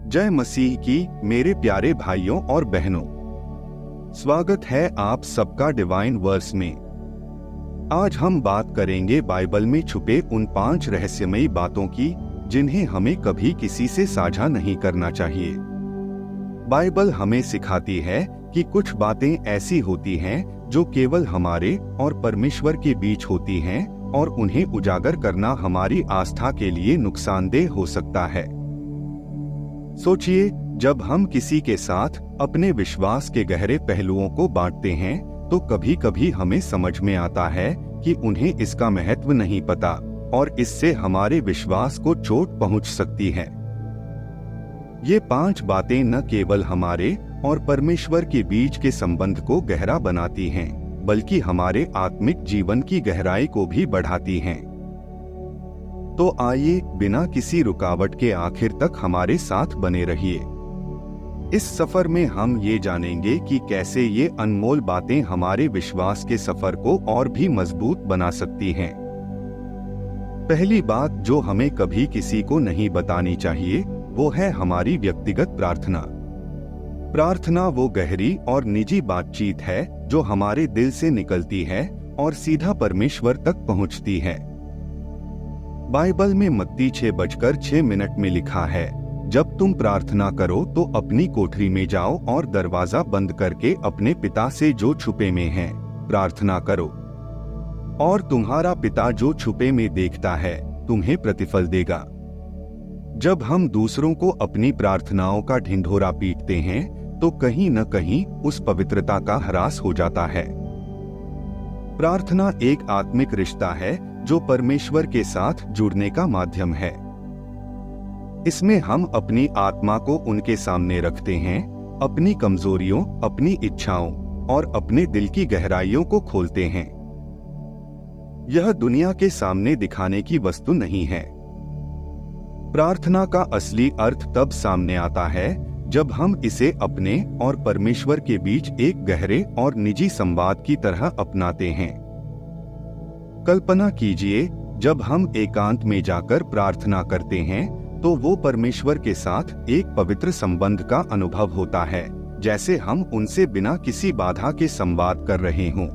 जय मसीह की मेरे प्यारे भाइयों और बहनों, स्वागत है आप सबका डिवाइन वर्स में। आज हम बात करेंगे बाइबल में छुपे उन 5 रहस्यमयी बातों की जिन्हें हमें कभी किसी से साझा नहीं करना चाहिए। बाइबल हमें सिखाती है कि कुछ बातें ऐसी होती हैं जो केवल हमारे और परमेश्वर के बीच होती हैं और उन्हें उजागर करना हमारी आस्था के लिए नुकसानदेह हो सकता है। सोचिए, जब हम किसी के साथ अपने विश्वास के गहरे पहलुओं को बांटते हैं तो कभी कभी हमें समझ में आता है कि उन्हें इसका महत्व नहीं पता और इससे हमारे विश्वास को चोट पहुंच सकती है। ये 5 बातें न केवल हमारे और परमेश्वर के बीच के संबंध को गहरा बनाती हैं, बल्कि हमारे आत्मिक जीवन की गहराई को भी बढ़ाती हैं। तो आइए बिना किसी रुकावट के आखिर तक हमारे साथ बने रहिए। इस सफर में हम ये जानेंगे कि कैसे ये अनमोल बातें हमारे विश्वास के सफर को और भी मजबूत बना सकती हैं। पहली बात जो हमें कभी किसी को नहीं बतानी चाहिए वो है हमारी व्यक्तिगत प्रार्थना। प्रार्थना वो गहरी और निजी बातचीत है जो हमारे दिल से निकलती है और सीधा परमेश्वर तक पहुंचती है। बाइबल में मत्ती 6:06 में लिखा है, जब तुम प्रार्थना करो तो अपनी कोठरी में जाओ और दरवाजा बंद करके अपने पिता से जो छुपे में है प्रार्थना करो, और तुम्हारा पिता जो छुपे में देखता है तुम्हें प्रतिफल देगा। जब हम दूसरों को अपनी प्रार्थनाओं का ढिंढोरा पीटते हैं तो कहीं न कहीं उस पवित्रता का ह्रास हो जाता है। प्रार्थना एक आत्मिक रिश्ता है जो परमेश्वर के साथ जुड़ने का माध्यम है। इसमें हम अपनी आत्मा को उनके सामने रखते हैं, अपनी कमजोरियों, अपनी इच्छाओं और अपने दिल की गहराइयों को खोलते हैं। यह दुनिया के सामने दिखाने की वस्तु नहीं है। प्रार्थना का असली अर्थ तब सामने आता है जब हम इसे अपने और परमेश्वर के बीच एक गहरे और निजी संवाद की तरह अपनाते हैं। कल्पना कीजिए, जब हम एकांत में जाकर प्रार्थना करते हैं तो वो परमेश्वर के साथ एक पवित्र संबंध का अनुभव होता है, जैसे हम उनसे बिना किसी बाधा के संवाद कर रहे हों।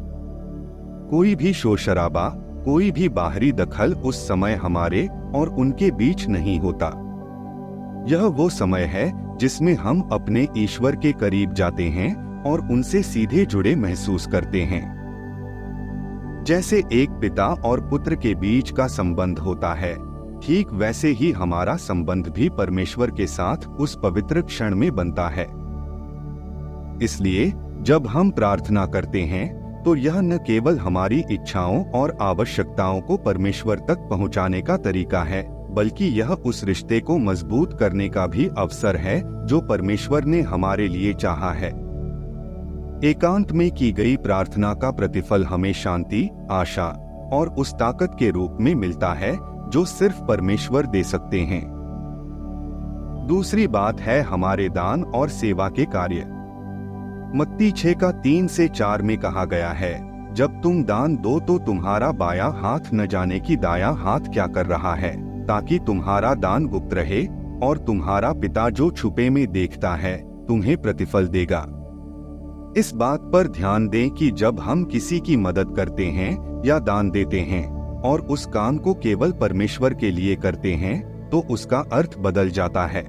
कोई भी शोर शराबा, कोई भी बाहरी दखल उस समय हमारे और उनके बीच नहीं होता। यह वो समय है जिसमें हम अपने ईश्वर के करीब जाते हैं और उनसे सीधे जुड़े महसूस करते हैं। जैसे एक पिता और पुत्र के बीच का संबंध होता है, ठीक वैसे ही हमारा संबंध भी परमेश्वर के साथ उस पवित्र क्षण में बनता है। इसलिए जब हम प्रार्थना करते हैं तो यह न केवल हमारी इच्छाओं और आवश्यकताओं को परमेश्वर तक पहुंचाने का तरीका है, बल्कि यह उस रिश्ते को मजबूत करने का भी अवसर है जो परमेश्वर ने हमारे लिए चाहा है। एकांत में की गई प्रार्थना का प्रतिफल हमें शांति, आशा और उस ताकत के रूप में मिलता है जो सिर्फ परमेश्वर दे सकते हैं। दूसरी बात है हमारे दान और सेवा के कार्य। मत्ती 6:3-4 में कहा गया है, जब तुम दान दो तो तुम्हारा बायां हाथ न जाने कि दायां हाथ क्या कर रहा है, ताकि तुम्हारा दान गुप्त रहे और तुम्हारा पिता जो छुपे में देखता है तुम्हें प्रतिफल देगा। इस बात पर ध्यान दें कि जब हम किसी की मदद करते हैं या दान देते हैं और उस काम को केवल परमेश्वर के लिए करते हैं तो उसका अर्थ बदल जाता है।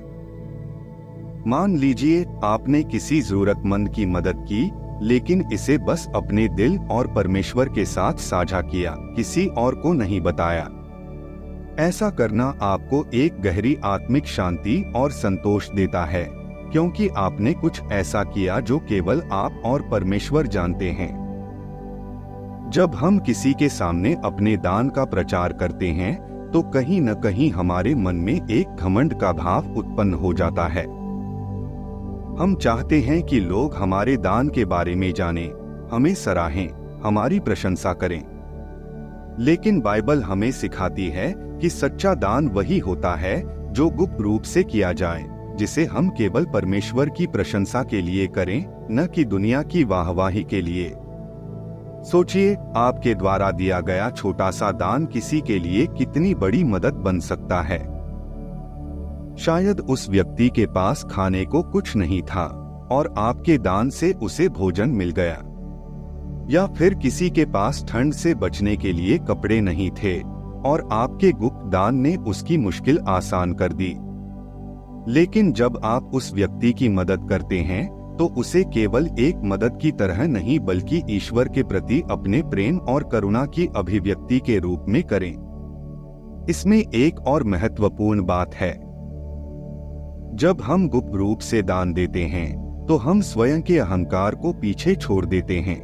मान लीजिए आपने किसी जरूरतमंद की मदद की, लेकिन इसे बस अपने दिल और परमेश्वर के साथ साझा किया, किसी और को नहीं बताया। ऐसा करना आपको एक गहरी आत्मिक शांति और संतोष देता है, क्योंकि आपने कुछ ऐसा किया जो केवल आप और परमेश्वर जानते हैं। जब हम किसी के सामने अपने दान का प्रचार करते हैं तो कहीं न कहीं हमारे मन में एक घमंड का भाव उत्पन्न हो जाता है। हम चाहते हैं कि लोग हमारे दान के बारे में जानें, हमें सराहें, हमारी प्रशंसा करें। लेकिन बाइबल हमें सिखाती है कि सच्चा दान वही होता है जो गुप्त रूप से किया जाए, जिसे हम केवल परमेश्वर की प्रशंसा के लिए करें, न कि दुनिया की वाहवाही के लिए। सोचिए, आपके द्वारा दिया गया छोटा सा दान किसी के लिए कितनी बड़ी मदद बन सकता है। शायद उस व्यक्ति के पास खाने को कुछ नहीं था और आपके दान से उसे भोजन मिल गया, या फिर किसी के पास ठंड से बचने के लिए कपड़े नहीं थे और आपके गुप्त दान ने उसकी मुश्किल आसान कर दी। लेकिन जब आप उस व्यक्ति की मदद करते हैं तो उसे केवल एक मदद की तरह नहीं बल्कि ईश्वर के प्रति अपने प्रेम और करुणा की अभिव्यक्ति के रूप में करें। इसमें एक और महत्वपूर्ण बात है, जब हम गुप्त रूप से दान देते हैं तो हम स्वयं के अहंकार को पीछे छोड़ देते हैं।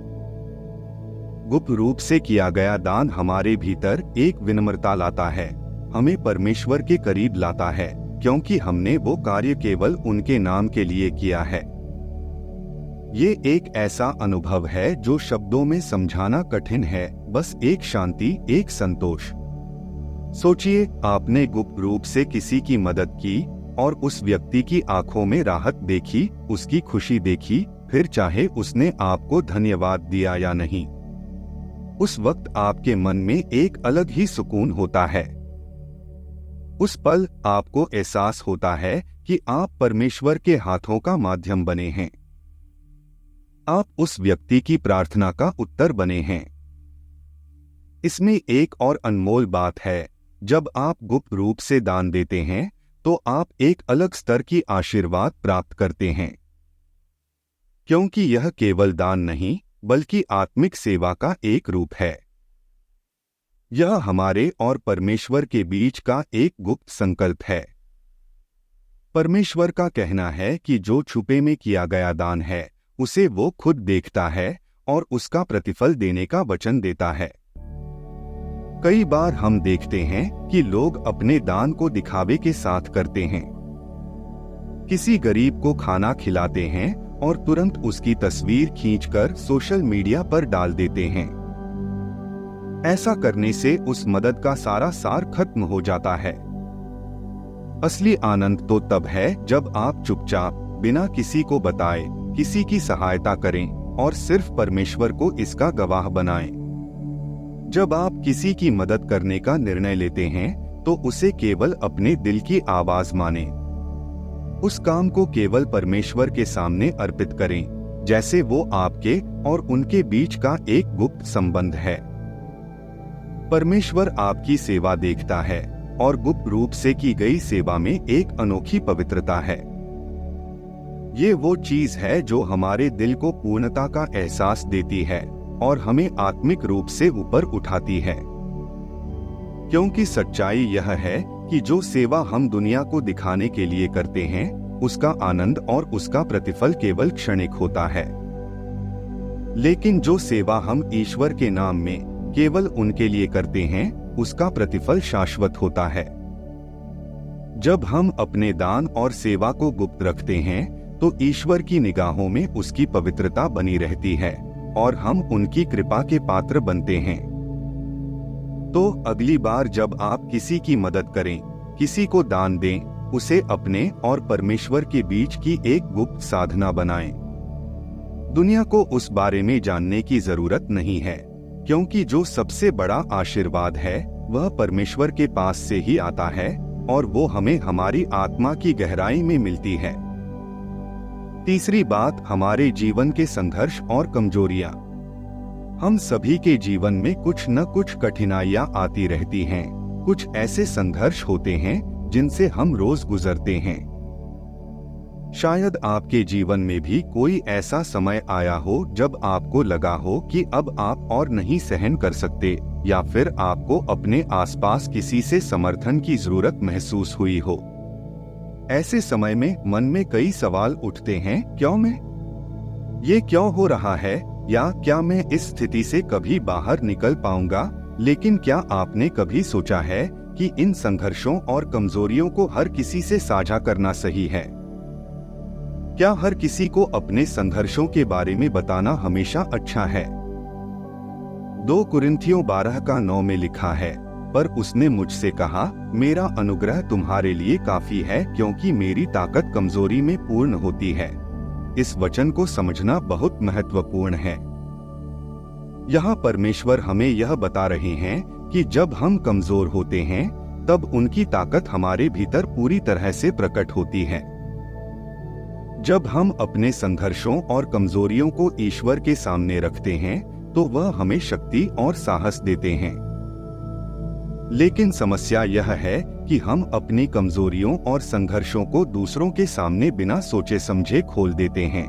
गुप्त रूप से किया गया दान हमारे भीतर एक विनम्रता लाता है, हमें परमेश्वर के करीब लाता है, क्योंकि हमने वो कार्य केवल उनके नाम के लिए किया है। ये एक ऐसा अनुभव है जो शब्दों में समझाना कठिन है, बस एक शांति, एक संतोष। सोचिए, आपने गुप्त रूप से किसी की मदद की और उस व्यक्ति की आंखों में राहत देखी, उसकी खुशी देखी, फिर चाहे उसने आपको धन्यवाद दिया या नहीं, उस वक्त आपके मन में एक अलग ही सुकून होता है। उस पल आपको एहसास होता है कि आप परमेश्वर के हाथों का माध्यम बने हैं, आप उस व्यक्ति की प्रार्थना का उत्तर बने हैं। इसमें एक और अनमोल बात है, जब आप गुप्त रूप से दान देते हैं तो आप एक अलग स्तर की आशीर्वाद प्राप्त करते हैं, क्योंकि यह केवल दान नहीं बल्कि आत्मिक सेवा का एक रूप है। यह हमारे और परमेश्वर के बीच का एक गुप्त संकल्प है। परमेश्वर का कहना है कि जो छुपे में किया गया दान है उसे वो खुद देखता है और उसका प्रतिफल देने का वचन देता है। कई बार हम देखते हैं कि लोग अपने दान को दिखावे के साथ करते हैं। किसी गरीब को खाना खिलाते हैं और तुरंत उसकी तस्वीर खींचकर सोशल मीडिया पर डाल देते हैं। ऐसा करने से उस मदद का सारा सार खत्म हो जाता है। असली आनंद तो तब है जब आप चुपचाप, बिना किसी को बताए, किसी की सहायता करें और सिर्फ परमेश्वर को इसका गवाह बनाएं। जब आप किसी की मदद करने का निर्णय लेते हैं तो उसे केवल अपने दिल की आवाज माने। उस काम को केवल परमेश्वर के सामने अर्पित करें, जैसे वो आपके और उनके बीच का एक गुप्त संबंध है। परमेश्वर आपकी सेवा देखता है और गुप्त रूप से की गई सेवा में एक अनोखी पवित्रता है। ये वो चीज है जो हमारे दिल को पूर्णता का एहसास देती है और हमें आत्मिक रूप से ऊपर उठाती है। क्योंकि सच्चाई यह है कि जो सेवा हम दुनिया को दिखाने के लिए करते हैं उसका आनंद और उसका प्रतिफल केवल क्षणिक होता है, लेकिन जो सेवा हम ईश्वर के नाम में केवल उनके लिए करते हैं उसका प्रतिफल शाश्वत होता है। जब हम अपने दान और सेवा को गुप्त रखते हैं तो ईश्वर की निगाहों में उसकी पवित्रता बनी रहती है और हम उनकी कृपा के पात्र बनते हैं। तो अगली बार जब आप किसी की मदद करें, किसी को दान दें, उसे अपने और परमेश्वर के बीच की एक गुप्त साधना बनाएं। दुनिया को उस बारे में जानने की जरूरत नहीं है, क्योंकि जो सबसे बड़ा आशीर्वाद है वह परमेश्वर के पास से ही आता है और वो हमें हमारी आत्मा की गहराई में मिलती है। तीसरी बात, हमारे जीवन के संघर्ष और कमजोरियां। हम सभी के जीवन में कुछ न कुछ कठिनाइयां आती रहती हैं। कुछ ऐसे संघर्ष होते हैं जिनसे हम रोज गुजरते हैं। शायद आपके जीवन में भी कोई ऐसा समय आया हो जब आपको लगा हो कि अब आप और नहीं सहन कर सकते, या फिर आपको अपने आसपास किसी से समर्थन की जरूरत महसूस हुई हो। ऐसे समय में मन में कई सवाल उठते हैं, क्यों मैं? ये क्यों हो रहा है? या क्या मैं इस स्थिति से कभी बाहर निकल पाऊंगा? लेकिन क्या आपने कभी सोचा है कि इन संघर्षों और कमजोरियों को हर किसी से साझा करना सही है? क्या हर किसी को अपने संघर्षों के बारे में बताना हमेशा अच्छा है? 2 कुरिन्थियों 12:9 में लिखा है, पर उसने मुझसे कहा, मेरा अनुग्रह तुम्हारे लिए काफी है, क्योंकि मेरी ताकत कमजोरी में पूर्ण होती है। इस वचन को समझना बहुत महत्वपूर्ण है। यहाँ परमेश्वर हमें यह बता रहे हैं कि जब हम कमजोर होते हैं तब उनकी ताकत हमारे भीतर पूरी तरह से प्रकट होती है। जब हम अपने संघर्षों और कमजोरियों को ईश्वर के सामने रखते हैं तो वह हमें शक्ति और साहस देते हैं। लेकिन समस्या यह है कि हम अपनी कमजोरियों और संघर्षों को दूसरों के सामने बिना सोचे समझे खोल देते हैं।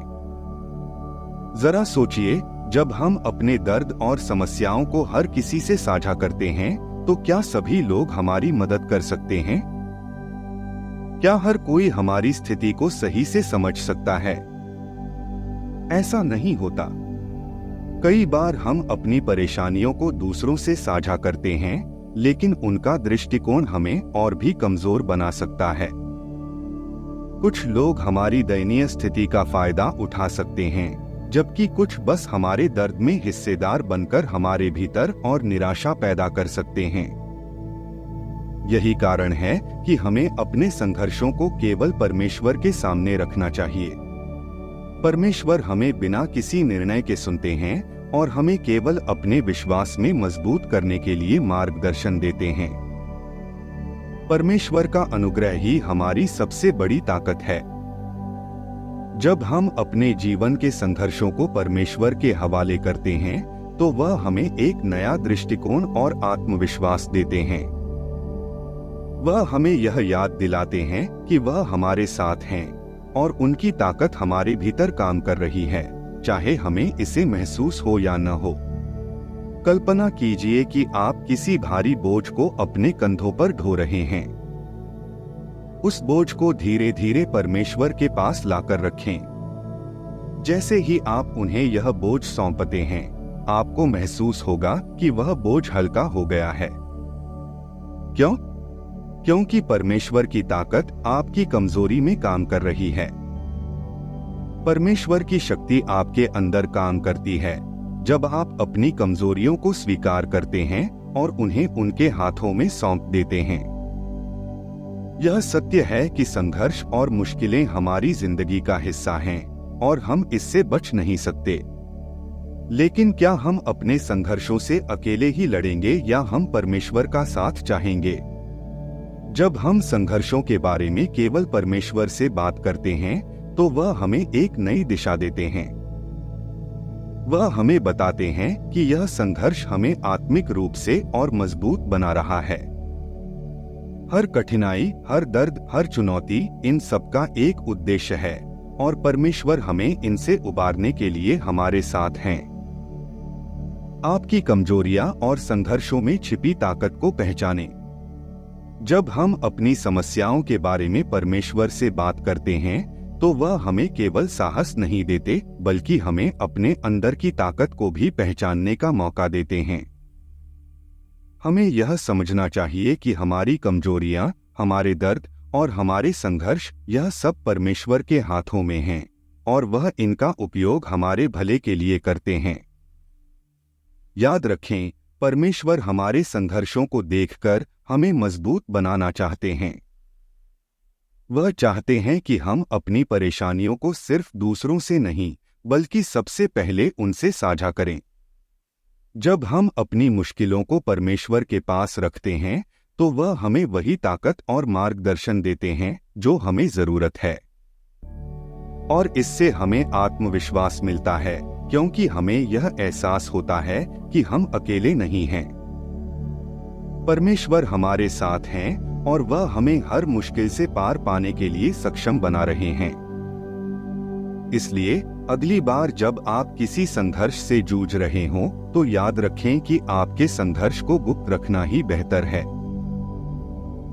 जरा सोचिए, जब हम अपने दर्द और समस्याओं को हर किसी से साझा करते हैं तो क्या सभी लोग हमारी मदद कर सकते हैं? क्या हर कोई हमारी स्थिति को सही से समझ सकता है? ऐसा नहीं होता। कई बार हम अपनी परेशानियों को दूसरों से साझा करते हैं, लेकिन उनका दृष्टिकोण हमें और भी कमजोर बना सकता है। कुछ लोग हमारी दयनीय स्थिति का फायदा उठा सकते हैं, जबकि कुछ बस हमारे दर्द में हिस्सेदार बनकर हमारे भीतर और निराशा पैदा कर सकते हैं। यही कारण है कि हमें अपने संघर्षों को केवल परमेश्वर के सामने रखना चाहिए। परमेश्वर हमें बिना किसी निर्णय के सुनते हैं और हमें केवल अपने विश्वास में मजबूत करने के लिए मार्गदर्शन देते हैं। परमेश्वर का अनुग्रह ही हमारी सबसे बड़ी ताकत है। जब हम अपने जीवन के संघर्षों को परमेश्वर के हवाले करते हैं तो वह हमें एक नया दृष्टिकोण और आत्मविश्वास देते हैं। वह हमें यह याद दिलाते हैं कि वह हमारे साथ हैं और उनकी ताकत हमारे भीतर काम कर रही है, चाहे हमें इसे महसूस हो या न हो। कल्पना कीजिए कि आप किसी भारी बोझ को अपने कंधों पर ढो रहे हैं। उस बोझ को धीरे धीरे परमेश्वर के पास लाकर रखें। जैसे ही आप उन्हें यह बोझ सौंपते हैं, आपको महसूस होगा कि वह बोझ हल्का हो गया है। क्यों? क्योंकि परमेश्वर की ताकत आपकी कमजोरी में काम कर रही है। परमेश्वर की शक्ति आपके अंदर काम करती है जब आप अपनी कमजोरियों को स्वीकार करते हैं और उन्हें उनके हाथों में सौंप देते हैं। यह सत्य है कि संघर्ष और मुश्किलें हमारी जिंदगी का हिस्सा हैं और हम इससे बच नहीं सकते। लेकिन क्या हम अपने संघर्षों से अकेले ही लड़ेंगे या हम परमेश्वर का साथ चाहेंगे? जब हम संघर्षों के बारे में केवल परमेश्वर से बात करते हैं तो वह हमें एक नई दिशा देते हैं। वह हमें बताते हैं कि यह संघर्ष हमें आत्मिक रूप से और मजबूत बना रहा है। हर कठिनाई, हर दर्द, हर चुनौती, इन सबका एक उद्देश्य है और परमेश्वर हमें इनसे उबारने के लिए हमारे साथ हैं। आपकी कमजोरियां और संघर्षों में छिपी ताकत को पहचानें। जब हम अपनी समस्याओं के बारे में परमेश्वर से बात करते हैं तो वह हमें केवल साहस नहीं देते, बल्कि हमें अपने अंदर की ताकत को भी पहचानने का मौका देते हैं। हमें यह समझना चाहिए कि हमारी कमजोरियां, हमारे दर्द और हमारे संघर्ष, यह सब परमेश्वर के हाथों में हैं और वह इनका उपयोग हमारे भले के लिए करते हैं। याद रखें, परमेश्वर हमारे संघर्षों को देखकर हमें मजबूत बनाना चाहते हैं। वह चाहते हैं कि हम अपनी परेशानियों को सिर्फ दूसरों से नहीं, बल्कि सबसे पहले उनसे साझा करें। जब हम अपनी मुश्किलों को परमेश्वर के पास रखते हैं तो वह हमें वही ताकत और मार्गदर्शन देते हैं जो हमें जरूरत है। और इससे हमें आत्मविश्वास मिलता है, क्योंकि हमें यह एहसास होता है कि हम अकेले नहीं हैं। परमेश्वर हमारे साथ हैं और वह हमें हर मुश्किल से पार पाने के लिए सक्षम बना रहे हैं। इसलिए अगली बार जब आप किसी संघर्ष से जूझ रहे हों तो याद रखें कि आपके संघर्ष को गुप्त रखना ही बेहतर है।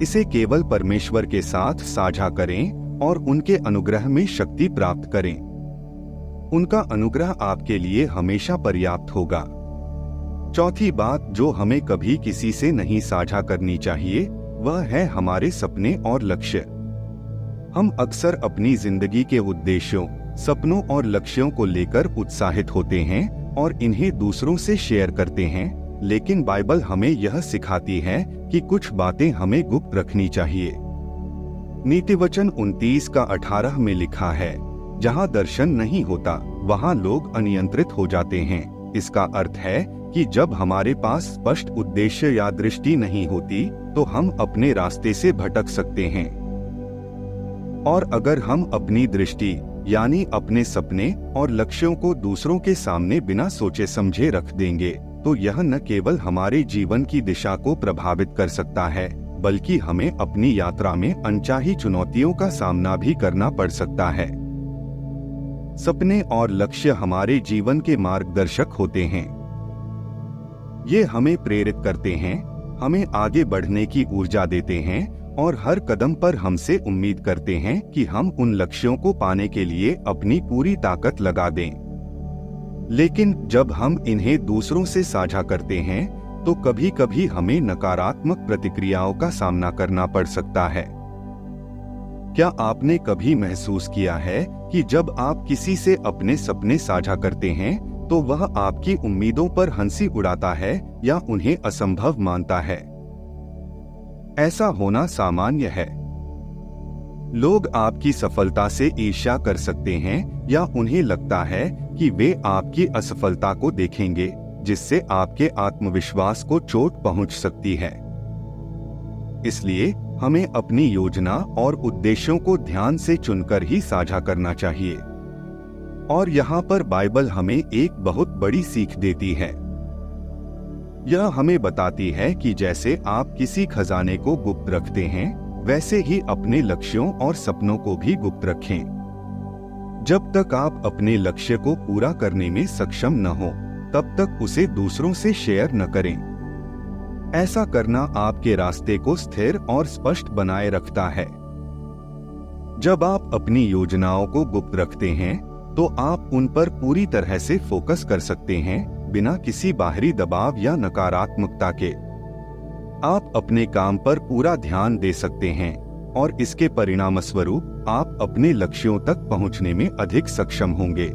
इसे केवल परमेश्वर के साथ साझा करें और उनके अनुग्रह में शक्ति प्राप्त करें। उनका अनुग्रह आपके लिए हमेशा पर्याप्त होगा। चौथी बात जो हमें कभी किसी से नहीं साझा करनी चाहिए, वह है हमारे सपने और लक्ष्य। हम अक्सर अपनी जिंदगी के उद्देश्यों, सपनों और लक्ष्यों को लेकर उत्साहित होते हैं और इन्हें दूसरों से शेयर करते हैं, लेकिन बाइबल हमें यह सिखाती है कि कुछ बातें हमें गुप्त रखनी चाहिए। नीतिवचन 29:18 में लिखा है, जहाँ दर्शन नहीं होता वहाँ लोग अनियंत्रित हो जाते हैं। इसका अर्थ है कि जब हमारे पास स्पष्ट उद्देश्य या दृष्टि नहीं होती तो हम अपने रास्ते से भटक सकते हैं। और अगर हम अपनी दृष्टि यानी अपने सपने और लक्ष्यों को दूसरों के सामने बिना सोचे समझे रख देंगे, तो यह न केवल हमारे जीवन की दिशा को प्रभावित कर सकता है, बल्कि हमें अपनी यात्रा में अनचाही चुनौतियों का सामना भी करना पड़ सकता है। सपने और लक्ष्य हमारे जीवन के मार्गदर्शक होते हैं। ये हमें प्रेरित करते हैं, हमें आगे बढ़ने की ऊर्जा देते हैं और हर कदम पर हमसे उम्मीद करते हैं कि हम उन लक्ष्यों को पाने के लिए अपनी पूरी ताकत लगा दें। लेकिन जब हम इन्हें दूसरों से साझा करते हैं, तो कभी कभी हमें नकारात्मक प्रतिक्रियाओं का सामना करना पड़ सकता है। क्या आपने कभी महसूस किया है कि जब आप किसी से अपने सपने साझा करते हैं, तो वह आपकी उम्मीदों पर हंसी उड़ाता है या उन्हें असंभव मानता है? ऐसा होना सामान्य है। लोग आपकी सफलता से ईर्ष्या कर सकते हैं या उन्हें लगता है कि वे आपकी असफलता को देखेंगे, जिससे आपके आत्मविश्वास को चोट पहुंच सकती है। इसलिए हमें अपनी योजना और उद्देश्यों को ध्यान से चुनकर ही साझा करना चाहिए। और यहाँ पर बाइबल हमें एक बहुत बड़ी सीख देती है। यह हमें बताती है कि जैसे आप किसी खजाने को गुप्त रखते हैं, वैसे ही अपने लक्ष्यों और सपनों को भी गुप्त रखें। जब तक आप अपने लक्ष्य को पूरा करने में सक्षम न हो, तब तक उसे दूसरों से शेयर न करें। ऐसा करना आपके रास्ते को स्थिर और स्पष्ट बनाए रखता है। जब आप अपनी योजनाओं को गुप्त रखते हैं, तो आप उन पर पूरी तरह से फोकस कर सकते हैं, बिना किसी बाहरी दबाव या नकारात्मकता के। आप अपने काम पर पूरा ध्यान दे सकते हैं और इसके परिणामस्वरूप आप अपने लक्ष्यों तक पहुंचने में अधिक सक्षम होंगे।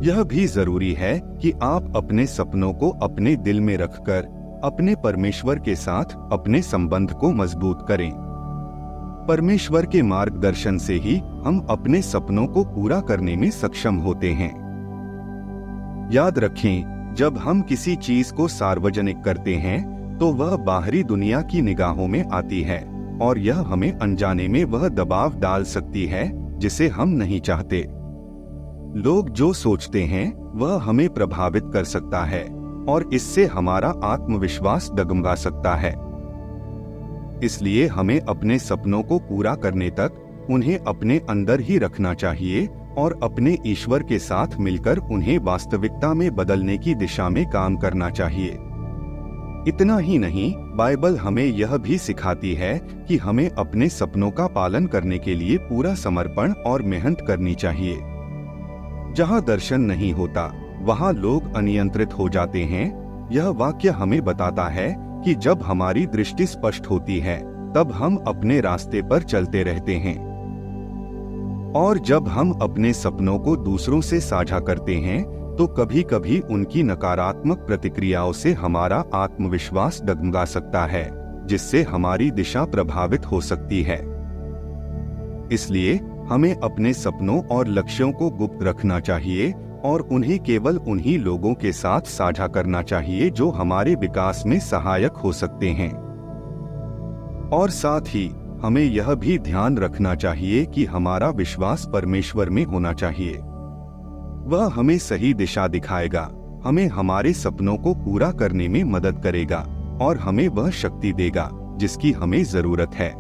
यह भी जरूरी है कि आप अपने सपनों को अपने दिल में रखकर अपने परमेश्वर के साथ अपने संबंध को मजबूत करें। परमेश्वर के मार्गदर्शन से ही हम अपने सपनों को पूरा करने में सक्षम होते हैं। याद रखें, जब हम किसी चीज को सार्वजनिक करते हैं, तो वह बाहरी दुनिया की निगाहों में आती है और यह हमें अनजाने में वह दबाव डाल सकती है जिसे हम नहीं चाहते। लोग जो सोचते हैं वह हमें प्रभावित कर सकता है और इससे हमारा आत्मविश्वास डगमगा सकता है। इसलिए हमें अपने सपनों को पूरा करने तक उन्हें अपने अंदर ही रखना चाहिए और अपने ईश्वर के साथ मिलकर उन्हें वास्तविकता में बदलने की दिशा में काम करना चाहिए। इतना ही नहीं, बाइबल हमें यह भी सिखाती है कि हमें अपने सपनों का पालन करने के लिए पूरा समर्पण और मेहनत करनी चाहिए। जहाँ दर्शन नहीं होता, वहाँ लोग अनियंत्रित हो जाते हैं। यह वाक्य हमें बताता है कि जब हमारी दृष्टि स्पष्ट होती है, तब हम अपने रास्ते पर चलते रहते हैं। और जब हम अपने सपनों को दूसरों से साझा करते हैं, तो कभी कभी उनकी नकारात्मक प्रतिक्रियाओं से हमारा आत्मविश्वास डगमगा सकता है, जिससे हमारी दिशा प्रभावित हो सकती है। इसलिए हमें अपने सपनों और लक्ष्यों को गुप्त रखना चाहिए और उन्हें केवल उन्हीं लोगों के साथ साझा करना चाहिए जो हमारे विकास में सहायक हो सकते हैं। और साथ ही हमें यह भी ध्यान रखना चाहिए कि हमारा विश्वास परमेश्वर में होना चाहिए। वह हमें सही दिशा दिखाएगा, हमें हमारे सपनों को पूरा करने में मदद करेगा और हमें वह शक्ति देगा जिसकी हमें जरूरत है।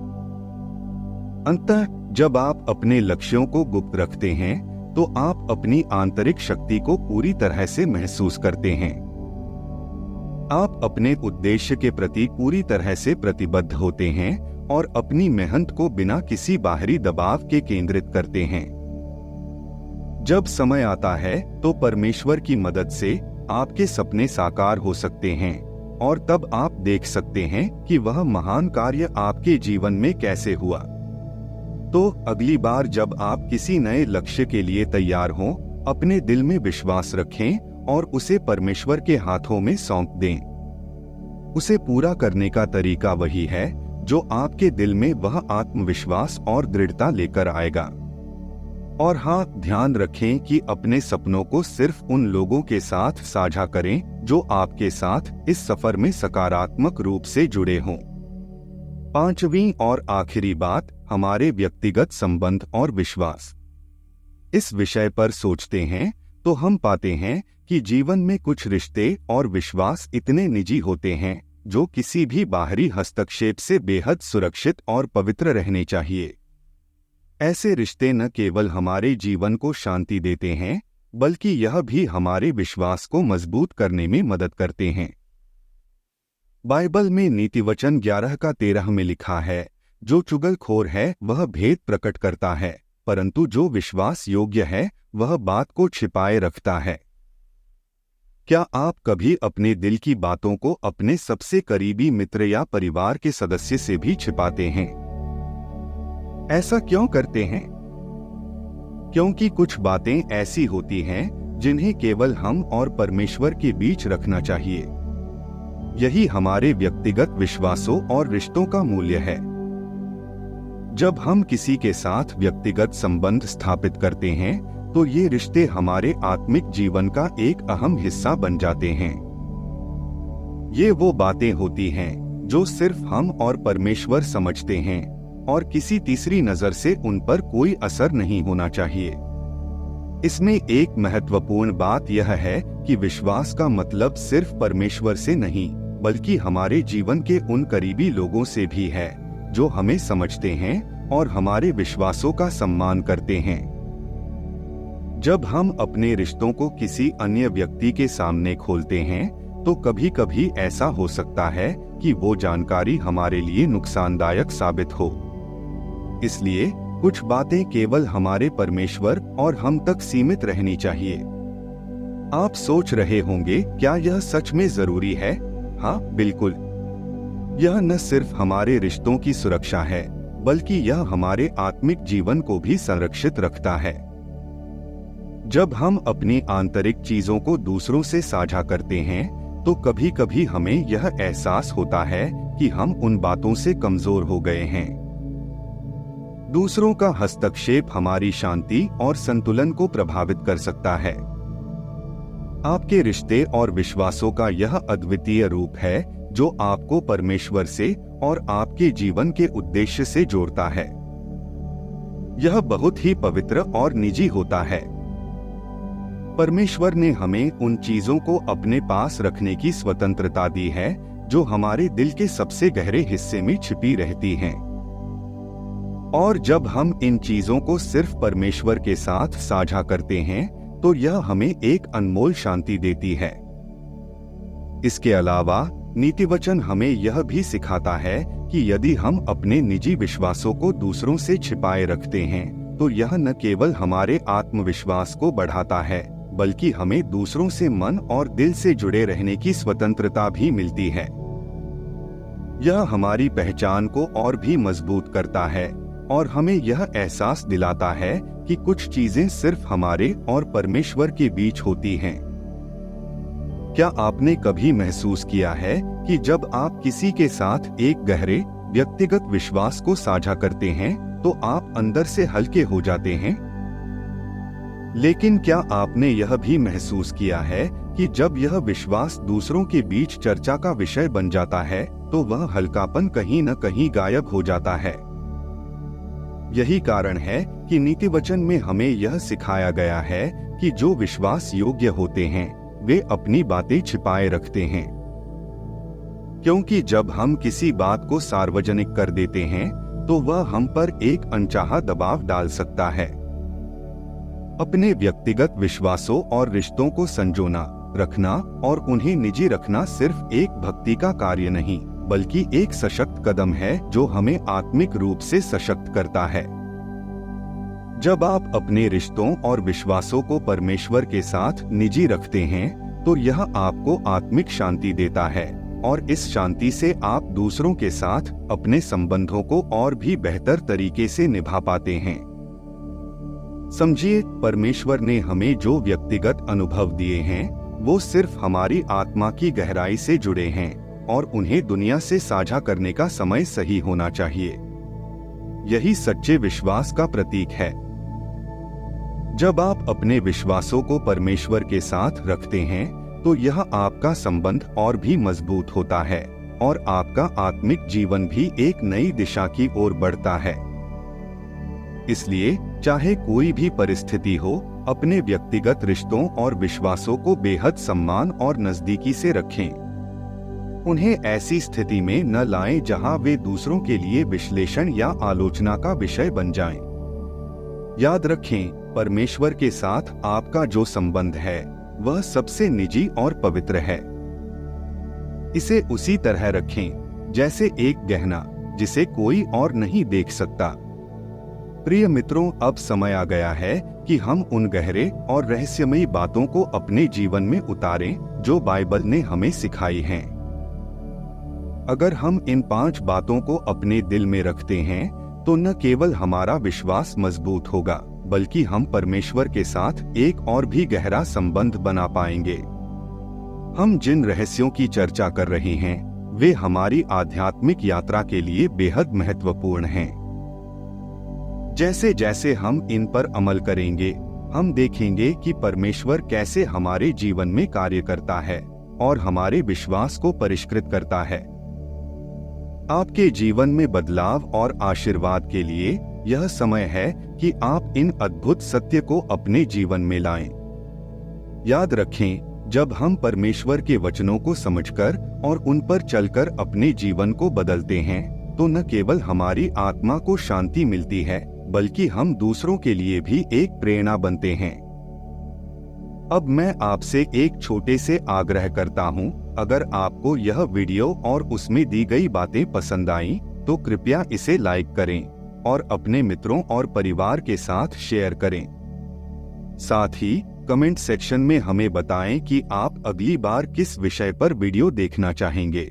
अंततः जब आप अपने लक्ष्यों को गुप्त रखते हैं, तो आप अपनी आंतरिक शक्ति को पूरी तरह से महसूस करते हैं। आप अपने उद्देश्य के प्रति पूरी तरह से प्रतिबद्ध होते हैं और अपनी मेहनत को बिना किसी बाहरी दबाव के केंद्रित करते हैं। जब समय आता है, तो परमेश्वर की मदद से आपके सपने साकार हो सकते हैं और तब आप देख सकते हैं कि वह महान कार्य आपके जीवन में कैसे हुआ। तो अगली बार जब आप किसी नए लक्ष्य के लिए तैयार हों, अपने दिल में विश्वास रखें और उसे परमेश्वर के हाथों में सौंप दें। उसे पूरा करने का तरीका वही है जो आपके दिल में वह आत्मविश्वास और दृढ़ता लेकर आएगा। और हाँ, ध्यान रखें कि अपने सपनों को सिर्फ उन लोगों के साथ साझा करें जो आपके साथ इस सफर में सकारात्मक रूप से जुड़े हों। पांचवी और आखिरी बात, हमारे व्यक्तिगत संबंध और विश्वास। इस विषय पर सोचते हैं तो हम पाते हैं कि जीवन में कुछ रिश्ते और विश्वास इतने निजी होते हैं जो किसी भी बाहरी हस्तक्षेप से बेहद सुरक्षित और पवित्र रहने चाहिए। ऐसे रिश्ते न केवल हमारे जीवन को शांति देते हैं, बल्कि यह भी हमारे विश्वास को मजबूत करने में मदद करते हैं। बाइबल में नीतिवचन 11:13 में लिखा है, जो चुगलखोर है वह भेद प्रकट करता है, परंतु जो विश्वास योग्य है वह बात को छिपाए रखता है। क्या आप कभी अपने दिल की बातों को अपने सबसे करीबी मित्र या परिवार के सदस्य से भी छिपाते हैं? ऐसा क्यों करते हैं? क्योंकि कुछ बातें ऐसी होती हैं जिन्हें केवल हम और परमेश्वर के बीच रखना चाहिए। यही हमारे व्यक्तिगत विश्वासों और रिश्तों का मूल्य है। जब हम किसी के साथ व्यक्तिगत संबंध स्थापित करते हैं तो ये रिश्ते हमारे आत्मिक जीवन का एक अहम हिस्सा बन जाते हैं। ये वो बातें होती हैं जो सिर्फ हम और परमेश्वर समझते हैं और किसी तीसरी नजर से उन पर कोई असर नहीं होना चाहिए। इसमें एक महत्वपूर्ण बात यह है कि विश्वास का मतलब सिर्फ परमेश्वर से नहीं, बल्कि हमारे जीवन के उन करीबी लोगों से भी है जो हमें समझते हैं और हमारे विश्वासों का सम्मान करते हैं। जब हम अपने रिश्तों को किसी अन्य व्यक्ति के सामने खोलते हैं तो कभी कभी ऐसा हो सकता है कि वो जानकारी हमारे लिए नुकसानदायक साबित हो। इसलिए कुछ बातें केवल हमारे परमेश्वर और हम तक सीमित रहनी चाहिए। आप सोच रहे होंगे, क्या यह सच में जरूरी है? हाँ, बिल्कुल। यह न सिर्फ हमारे रिश्तों की सुरक्षा है, बल्कि यह हमारे आत्मिक जीवन को भी संरक्षित रखता है। जब हम अपनी आंतरिक चीजों को दूसरों से साझा करते हैं तो कभी कभी हमें यह एहसास होता है कि हम उन बातों से कमजोर हो गए हैं। दूसरों का हस्तक्षेप हमारी शांति और संतुलन को प्रभावित कर सकता है। आपके रिश्ते और विश्वासों का यह अद्वितीय रूप है जो आपको परमेश्वर से और आपके जीवन के उद्देश्य से जोड़ता है। यह बहुत ही पवित्र और निजी होता है। परमेश्वर ने हमें उन चीजों को अपने पास रखने की स्वतंत्रता दी है जो हमारे दिल के सबसे गहरे हिस्से में छिपी रहती हैं। और जब हम इन चीजों को सिर्फ परमेश्वर के साथ साझा करते हैं तो यह हमें एक अनमोल शांति देती है। इसके अलावा नीतिवचन हमें यह भी सिखाता है कि यदि हम अपने निजी विश्वासों को दूसरों से छिपाए रखते हैं तो यह न केवल हमारे आत्मविश्वास को बढ़ाता है, बल्कि हमें दूसरों से मन और दिल से जुड़े रहने की स्वतंत्रता भी मिलती है। यह हमारी पहचान को और भी मजबूत करता है और हमें यह एहसास दिलाता है कि कुछ चीजें सिर्फ हमारे और परमेश्वर के बीच होती हैं। क्या आपने कभी महसूस किया है कि जब आप किसी के साथ एक गहरे व्यक्तिगत विश्वास को साझा करते हैं तो आप अंदर से हल्के हो जाते हैं? लेकिन क्या आपने यह भी महसूस किया है कि जब यह विश्वास दूसरों के बीच चर्चा का विषय बन जाता है तो वह हल्कापन कहीं न कहीं गायब हो जाता है? यही कारण है कि नीतिवचन में हमें यह सिखाया गया है कि जो विश्वास योग्य होते हैं वे अपनी बातें छिपाए रखते हैं, क्योंकि जब हम किसी बात को सार्वजनिक कर देते हैं तो वह हम पर एक अनचाहा दबाव डाल सकता है। अपने व्यक्तिगत विश्वासों और रिश्तों को संजोना, रखना और उन्हें निजी रखना सिर्फ एक भक्ति का कार्य नहीं, बल्कि एक सशक्त कदम है जो हमें आत्मिक रूप से सशक्त करता है। जब आप अपने रिश्तों और विश्वासों को परमेश्वर के साथ निजी रखते हैं तो यह आपको आत्मिक शांति देता है और इस शांति से आप दूसरों के साथ अपने संबंधों को और भी बेहतर तरीके से निभा पाते हैं। समझिए, परमेश्वर ने हमें जो व्यक्तिगत अनुभव दिए हैं वो सिर्फ हमारी आत्मा की गहराई से जुड़े हैं और उन्हें दुनिया से साझा करने का समय सही होना चाहिए। यही सच्चे विश्वास का प्रतीक है। जब आप अपने विश्वासों को परमेश्वर के साथ रखते हैं तो यह आपका संबंध और भी मजबूत होता है और आपका आत्मिक जीवन भी एक नई दिशा की ओर बढ़ता है। इसलिए चाहे कोई भी परिस्थिति हो, अपने व्यक्तिगत रिश्तों और विश्वासों को बेहद सम्मान और नजदीकी से रखें। उन्हें ऐसी स्थिति में न लाएं जहां वे दूसरों के लिए विश्लेषण या आलोचना का विषय बन जाएं। याद रखें, परमेश्वर के साथ आपका जो संबंध है वह सबसे निजी और पवित्र है। इसे उसी तरह रखें जैसे एक गहना जिसे कोई और नहीं देख सकता। प्रिय मित्रों, अब समय आ गया है कि हम उन गहरे और रहस्यमयी बातों को अपने जीवन में उतारें जो बाइबल ने हमें सिखाई हैं। अगर हम इन 5 बातों को अपने दिल में रखते हैं तो न केवल हमारा विश्वास मजबूत होगा, बल्कि हम परमेश्वर के साथ एक और भी गहरा संबंध बना पाएंगे। हम जिन रहस्यों की चर्चा कर रहे हैं वे हमारी आध्यात्मिक यात्रा के लिए बेहद महत्वपूर्ण हैं। जैसे जैसे हम इन पर अमल करेंगे, हम देखेंगे कि परमेश्वर कैसे हमारे जीवन में कार्य करता है और हमारे विश्वास को परिष्कृत करता है। आपके जीवन में बदलाव और आशीर्वाद के लिए यह समय है कि आप इन अद्भुत सत्य को अपने जीवन में लाएं। याद रखें, जब हम परमेश्वर के वचनों को समझकर और उन पर चलकर अपने जीवन को बदलते हैं तो न केवल हमारी आत्मा को शांति मिलती है, बल्कि हम दूसरों के लिए भी एक प्रेरणा बनते हैं। अब मैं आपसे एक छोटे से आग्रह करता हूं, अगर आपको यह वीडियो और उसमें दी गई बातें पसंद आईं, तो कृपया इसे लाइक करें और अपने मित्रों और परिवार के साथ शेयर करें। साथ ही कमेंट सेक्शन में हमें बताएं कि आप अगली बार किस विषय पर वीडियो देखना चाहेंगे।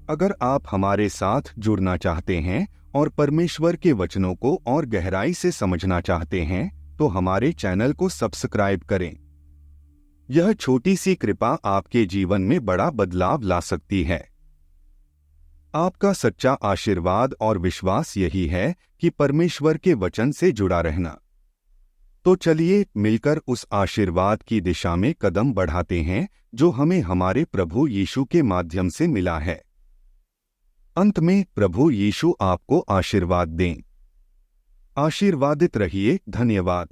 अगर आप हमारे साथ जुड़ना चाहते हैं और परमेश्वर के वचनों को और गहराई से समझना चाहते हैं, तो हमारे चैनल को सब्सक्राइब करें। यह छोटी सी कृपा आपके जीवन में बड़ा बदलाव ला सकती है। आपका सच्चा आशीर्वाद और विश्वास यही है कि परमेश्वर के वचन से जुड़ा रहना। तो चलिए मिलकर उस आशीर्वाद की दिशा में कदम बढ़ाते हैं जो हमें हमारे प्रभु यीशु के माध्यम से मिला है। अंत में प्रभु यीशु आपको आशीर्वाद दें। आशीर्वादित रहिए। धन्यवाद।